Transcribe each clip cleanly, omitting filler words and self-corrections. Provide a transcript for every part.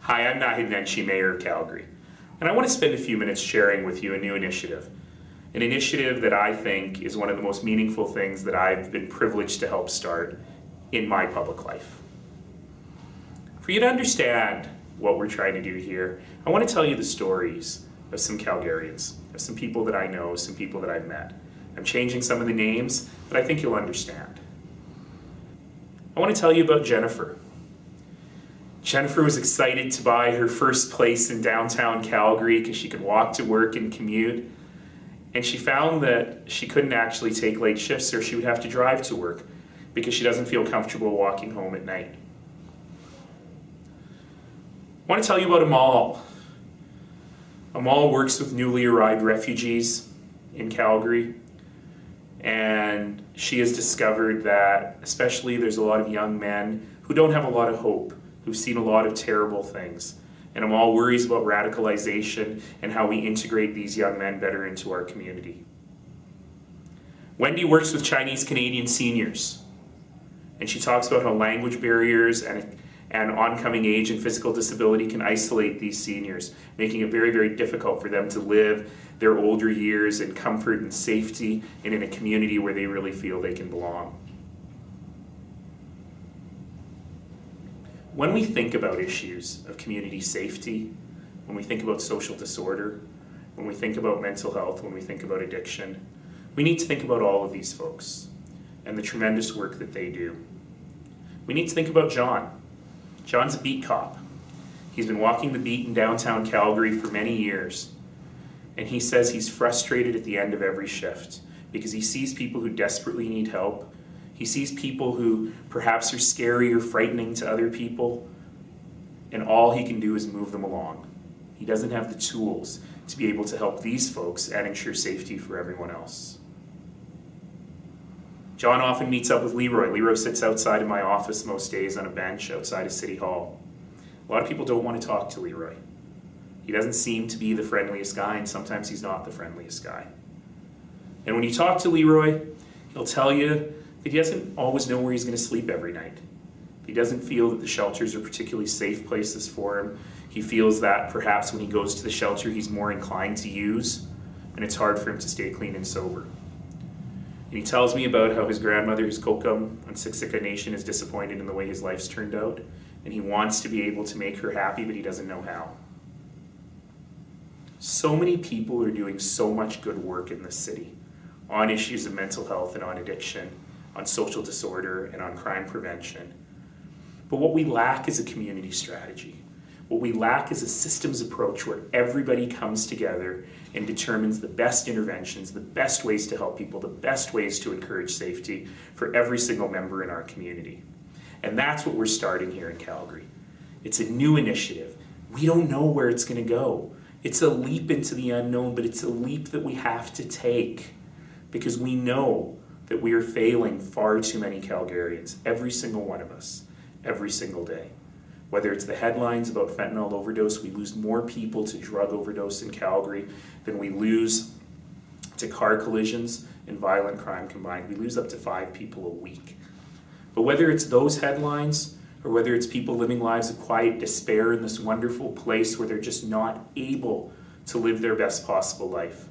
Hi, I'm Naheed Nenshi, Mayor of Calgary, and I want to spend a few minutes sharing with you a new initiative. An initiative that I think is one of the most meaningful things that I've been privileged to help start in my public life. For you to understand what we're trying to do here, I want to tell you the stories of some Calgarians, of some people that I know, some people that I've met. I'm changing some of the names, but I think you'll understand. I want to tell you about Jennifer. Jennifer was excited to buy her first place in downtown Calgary because she could walk to work and commute. And she found that she couldn't actually take late shifts, or she would have to drive to work because she doesn't feel comfortable walking home at night. I want to tell you about Amal. Amal works with newly arrived refugees in Calgary, and she has discovered that especially there's a lot of young men who don't have a lot of hope, who've seen a lot of terrible things. And Amal worries about radicalization and how we integrate these young men better into our community. Wendy works with Chinese Canadian seniors, and she talks about how language barriers and oncoming age and physical disability can isolate these seniors, making it very, very difficult for them to live their older years in comfort and safety and in a community where they really feel they can belong. When we think about issues of community safety, when we think about social disorder, when we think about mental health, when we think about addiction, we need to think about all of these folks and the tremendous work that they do. We need to think about John. John's a beat cop. He's been walking the beat in downtown Calgary for many years, and he says he's frustrated at the end of every shift because he sees people who desperately need help. He sees people who perhaps are scary or frightening to other people, and all he can do is move them along. He doesn't have the tools to be able to help these folks and ensure safety for everyone else. John often meets up with Leroy. Leroy sits outside of my office most days on a bench outside of City Hall. A lot of people don't want to talk to Leroy. He doesn't seem to be the friendliest guy, and sometimes he's not the friendliest guy. And when you talk to Leroy, he'll tell you that he doesn't always know where he's going to sleep every night. He doesn't feel that the shelters are particularly safe places for him. He feels that perhaps when he goes to the shelter, he's more inclined to use, and it's hard for him to stay clean and sober. And he tells me about how his grandmother, his Kokam on Siksika Nation, is disappointed in the way his life's turned out, and he wants to be able to make her happy, but he doesn't know how. So many people are doing so much good work in this city on issues of mental health and on addiction, on social disorder, and on crime prevention. But what we lack is a community strategy. What we lack is a systems approach where everybody comes together and determines the best interventions, the best ways to help people, the best ways to encourage safety for every single member in our community. And that's what we're starting here in Calgary. It's a new initiative. We don't know where it's going to go. It's a leap into the unknown, but it's a leap that we have to take because we know that we are failing far too many Calgarians, every single one of us, every single day. Whether it's the headlines about fentanyl overdose, we lose more people to drug overdose in Calgary than we lose to car collisions and violent crime combined. We lose up to 5 people a week. But whether it's those headlines or whether it's people living lives of quiet despair in this wonderful place where they're just not able to live their best possible life,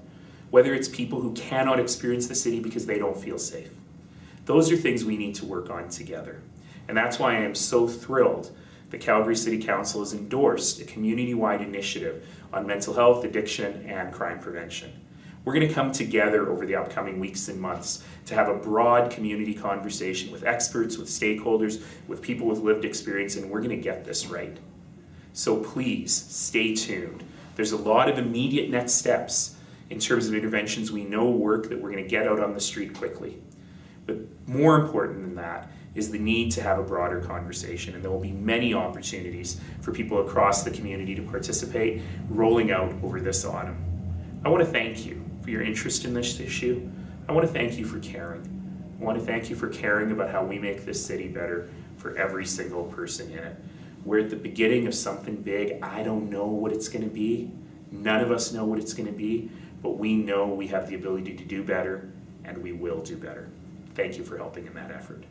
whether it's people who cannot experience the city because they don't feel safe, those are things we need to work on together. And that's why I am so thrilled the Calgary City Council has endorsed a community-wide initiative on mental health, addiction, and crime prevention. We're going to come together over the upcoming weeks and months to have a broad community conversation with experts, with stakeholders, with people with lived experience, and we're going to get this right. So please, stay tuned. There's a lot of immediate next steps in terms of interventions we know work that we're going to get out on the street quickly. But more important than that is the need to have a broader conversation, and there will be many opportunities for people across the community to participate rolling out over this autumn. I want to thank you for your interest in this issue. I want to thank you for caring. I want to thank you for caring about how we make this city better for every single person in it. We're at the beginning of something big. I don't know what it's going to be. None of us know what it's going to be, but we know we have the ability to do better, and we will do better. Thank you for helping in that effort.